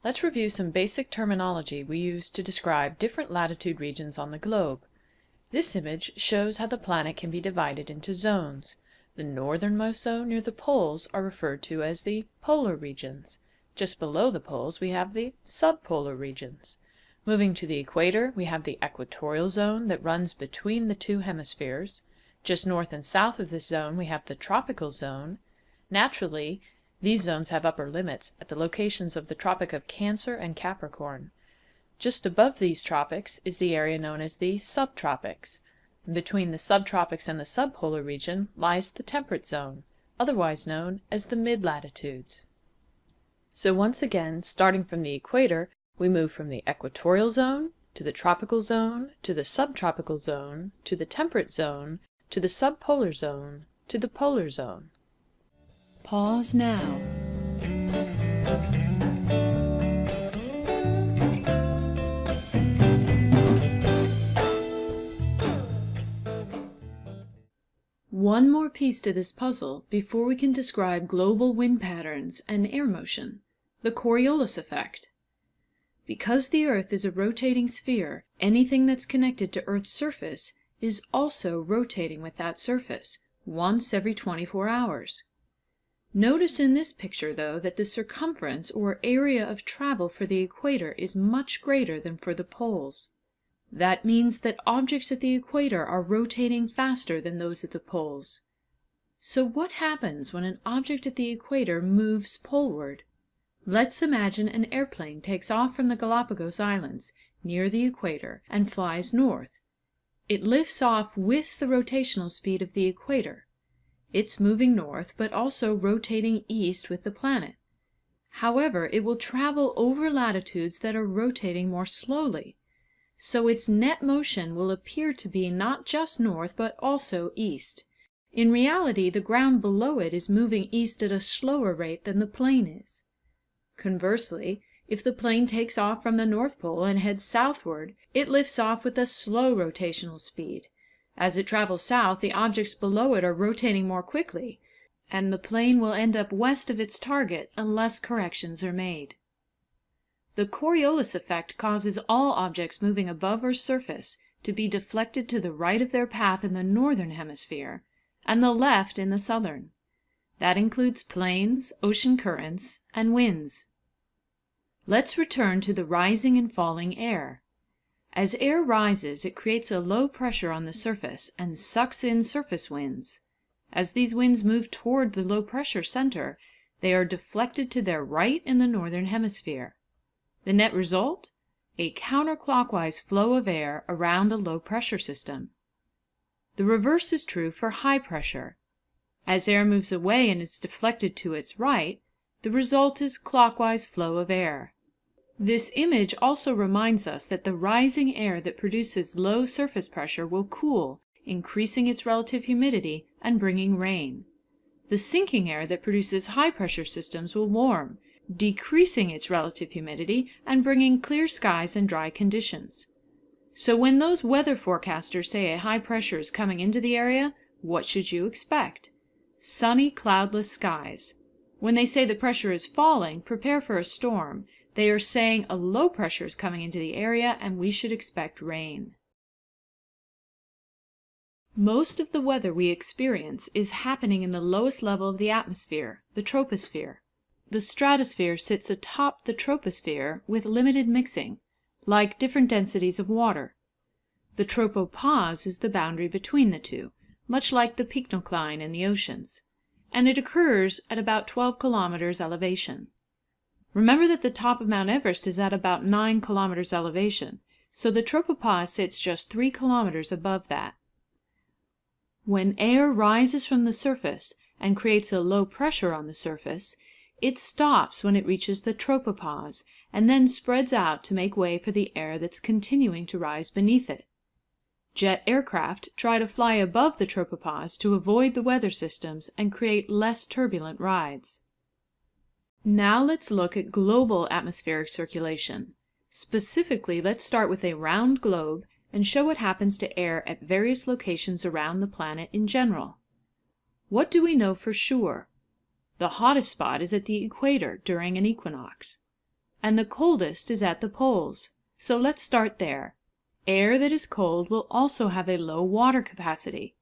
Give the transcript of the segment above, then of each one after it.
Let's review some basic terminology we use to describe different latitude regions on the globe. This image shows how the planet can be divided into zones. The northernmost zone near the poles are referred to as the polar regions. Just below the poles we have the subpolar regions. Moving to the equator, we have the equatorial zone that runs between the two hemispheres. Just north and south of this zone we have the tropical zone. Naturally, these zones have upper limits at the locations of the Tropic of Cancer and Capricorn. Just above these tropics is the area known as the subtropics. Between the subtropics and the subpolar region lies the temperate zone, otherwise known as the mid-latitudes. So once again, starting from the equator, we move from the equatorial zone to the tropical zone to the subtropical zone to the temperate zone to the subpolar zone to the polar zone. Pause now. One more piece to this puzzle before we can describe global wind patterns and air motion, the Coriolis effect. Because the Earth is a rotating sphere, anything that's connected to Earth's surface is also rotating with that surface, once every 24 hours. Notice in this picture, though, that the circumference or area of travel for the equator is much greater than for the poles. That means that objects at the equator are rotating faster than those at the poles. So what happens when an object at the equator moves poleward? Let's imagine an airplane takes off from the Galapagos Islands near the equator and flies north. It lifts off with the rotational speed of the equator. It's moving north, but also rotating east with the planet. However, it will travel over latitudes that are rotating more slowly, so its net motion will appear to be not just north, but also east. In reality, the ground below it is moving east at a slower rate than the plane is. Conversely, if the plane takes off from the North Pole and heads southward, it lifts off with a slow rotational speed. As it travels south, the objects below it are rotating more quickly, and the plane will end up west of its target unless corrections are made. The Coriolis effect causes all objects moving above Earth's surface to be deflected to the right of their path in the northern hemisphere, and the left in the southern. That includes planes, ocean currents, and winds. Let's return to the rising and falling air. As air rises, it creates a low pressure on the surface and sucks in surface winds. As these winds move toward the low pressure center, they are deflected to their right in the northern hemisphere. The net result? A counterclockwise flow of air around a low pressure system. The reverse is true for high pressure. As air moves away and is deflected to its right, the result is clockwise flow of air. This image also reminds us that the rising air that produces low surface pressure will cool, increasing its relative humidity and bringing rain. The sinking air that produces high pressure systems will warm, decreasing its relative humidity and bringing clear skies and dry conditions. So when those weather forecasters say a high pressure is coming into the area, what should you expect? Sunny, cloudless skies. When they say the pressure is falling, prepare for a storm. They are saying a low pressure is coming into the area and we should expect rain. Most of the weather we experience is happening in the lowest level of the atmosphere, the troposphere. The stratosphere sits atop the troposphere with limited mixing, like different densities of water. The tropopause is the boundary between the two, much like the pycnocline in the oceans, and it occurs at about 12 kilometers elevation. Remember that the top of Mount Everest is at about 9 kilometers elevation, so the tropopause sits just 3 kilometers above that. When air rises from the surface and creates a low pressure on the surface, it stops when it reaches the tropopause and then spreads out to make way for the air that's continuing to rise beneath it. Jet aircraft try to fly above the tropopause to avoid the weather systems and create less turbulent rides. Now let's look at global atmospheric circulation. Specifically, let's start with a round globe and show what happens to air at various locations around the planet in general. What do we know for sure? The hottest spot is at the equator during an equinox, and the coldest is at the poles. So let's start there. Air that is cold will also have a low water capacity.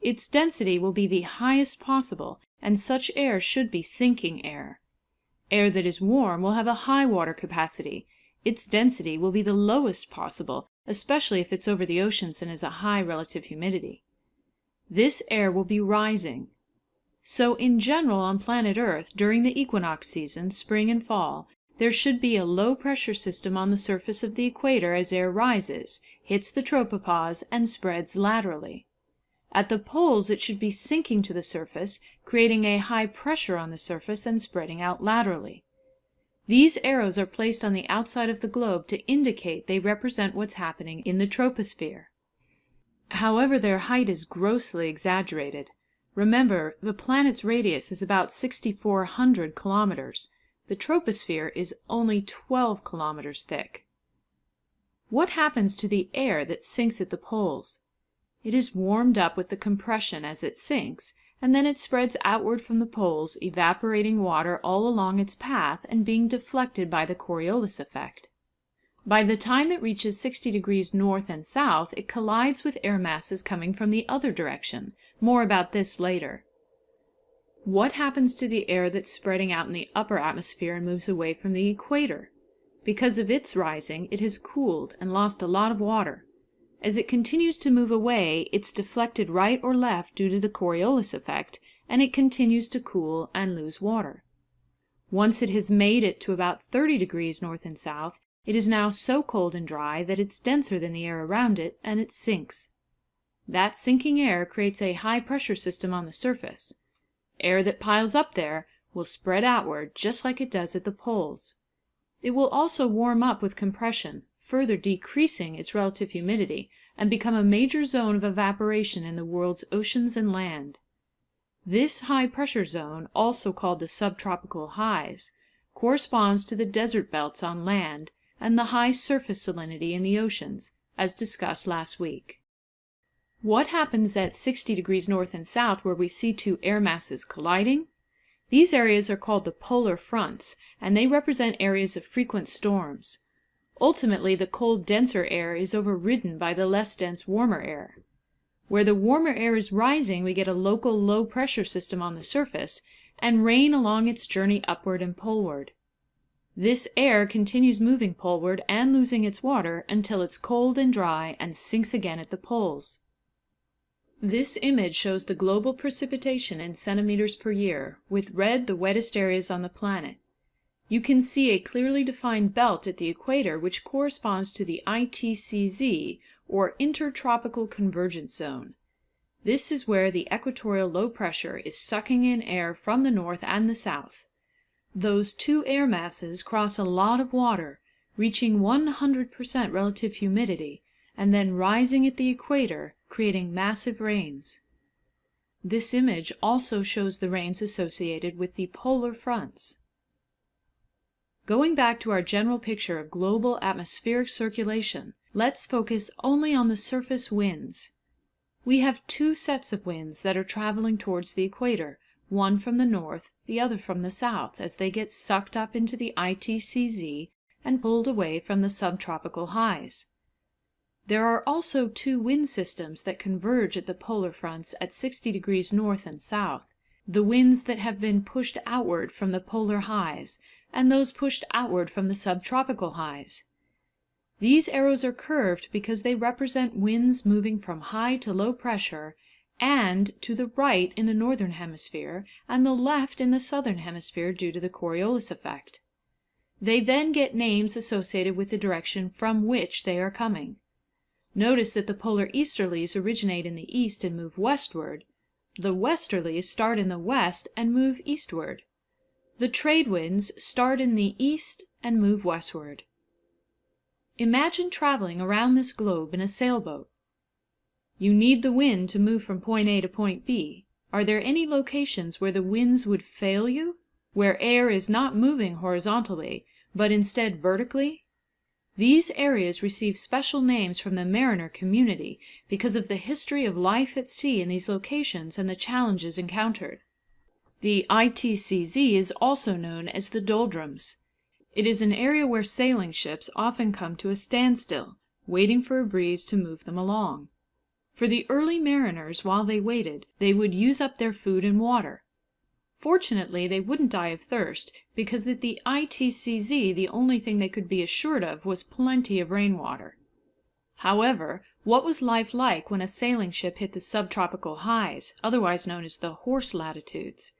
Its density will be the highest possible, and such air should be sinking air. Air that is warm will have a high water capacity. Its density will be the lowest possible, especially if it's over the oceans and has a high relative humidity. This air will be rising. So in general on planet Earth, during the equinox season, spring and fall, there should be a low-pressure system on the surface of the equator as air rises, hits the tropopause, and spreads laterally. At the poles it should be sinking to the surface, creating a high pressure on the surface and spreading out laterally. These arrows are placed on the outside of the globe to indicate they represent what's happening in the troposphere. However, their height is grossly exaggerated. Remember, the planet's radius is about 6,400 kilometers. The troposphere is only 12 kilometers thick. What happens to the air that sinks at the poles? It is warmed up with the compression as it sinks, and then it spreads outward from the poles, evaporating water all along its path and being deflected by the Coriolis effect. By the time it reaches 60 degrees north and south, it collides with air masses coming from the other direction. More about this later. What happens to the air that's spreading out in the upper atmosphere and moves away from the equator? Because of its rising, it has cooled and lost a lot of water. As it continues to move away, it's deflected right or left due to the Coriolis effect, and it continues to cool and lose water. Once it has made it to about 30 degrees north and south, it is now so cold and dry that it's denser than the air around it, and it sinks. That sinking air creates a high-pressure system on the surface. Air that piles up there will spread outward just like it does at the poles. It will also warm up with compression, further decreasing its relative humidity, and become a major zone of evaporation in the world's oceans and land. This high-pressure zone, also called the subtropical highs, corresponds to the desert belts on land and the high surface salinity in the oceans, as discussed last week. What happens at 60 degrees north and south where we see two air masses colliding? These areas are called the polar fronts, and they represent areas of frequent storms. Ultimately, the cold, denser air is overridden by the less dense, warmer air. Where the warmer air is rising, we get a local low-pressure system on the surface, and rain along its journey upward and poleward. This air continues moving poleward and losing its water until it's cold and dry and sinks again at the poles. This image shows the global precipitation in centimeters per year, with red the wettest areas on the planet. You can see a clearly defined belt at the equator which corresponds to the ITCZ, or Intertropical Convergence Zone. This is where the equatorial low pressure is sucking in air from the north and the south. Those two air masses cross a lot of water, reaching 100% relative humidity, and then rising at the equator, creating massive rains. This image also shows the rains associated with the polar fronts. Going back to our general picture of global atmospheric circulation, let's focus only on the surface winds. We have two sets of winds that are traveling towards the equator, one from the north, the other from the south, as they get sucked up into the ITCZ and pulled away from the subtropical highs. There are also two wind systems that converge at the polar fronts at 60 degrees north and south, the winds that have been pushed outward from the polar highs, and those pushed outward from the subtropical highs. These arrows are curved because they represent winds moving from high to low pressure and to the right in the northern hemisphere and the left in the southern hemisphere due to the Coriolis effect. They then get names associated with the direction from which they are coming. Notice that the polar easterlies originate in the east and move westward. The westerlies start in the west and move eastward. The trade winds start in the east and move westward. Imagine traveling around this globe in a sailboat. You need the wind to move from point A to point B. Are there any locations where the winds would fail you? Where air is not moving horizontally, but instead vertically? These areas receive special names from the mariner community because of the history of life at sea in these locations and the challenges encountered. The ITCZ is also known as the doldrums. It is an area where sailing ships often come to a standstill, waiting for a breeze to move them along. For the early mariners, while they waited, they would use up their food and water. Fortunately, they wouldn't die of thirst, because at the ITCZ the only thing they could be assured of was plenty of rainwater. However, what was life like when a sailing ship hit the subtropical highs, otherwise known as the horse latitudes?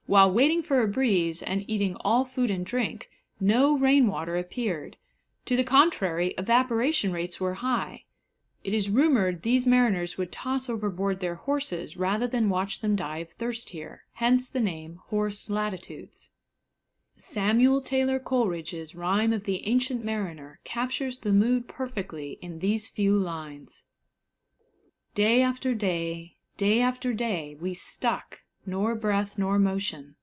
While waiting for a breeze and eating all food and drink, no rainwater appeared. To the contrary, evaporation rates were high. It is rumored these mariners would toss overboard their horses rather than watch them die of thirst here, hence the name horse latitudes. Samuel Taylor Coleridge's Rime of the Ancient Mariner captures the mood perfectly in these few lines. Day after day, we stuck, nor breath nor motion,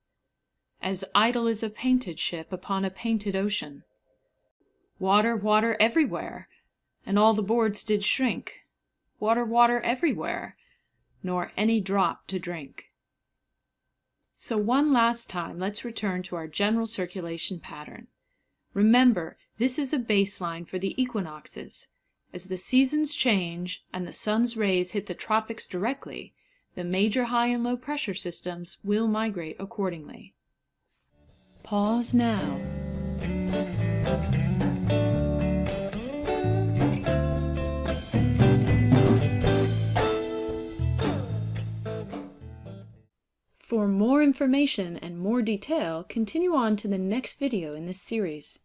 as idle as a painted ship upon a painted ocean. Water, water everywhere, and all the boards did shrink. Water, water everywhere, nor any drop to drink. So one last time, let's return to our general circulation pattern. Remember, this is a baseline for the equinoxes. As the seasons change and the sun's rays hit the tropics directly, the major high and low pressure systems will migrate accordingly. Pause now. For more information and more detail, continue on to the next video in this series.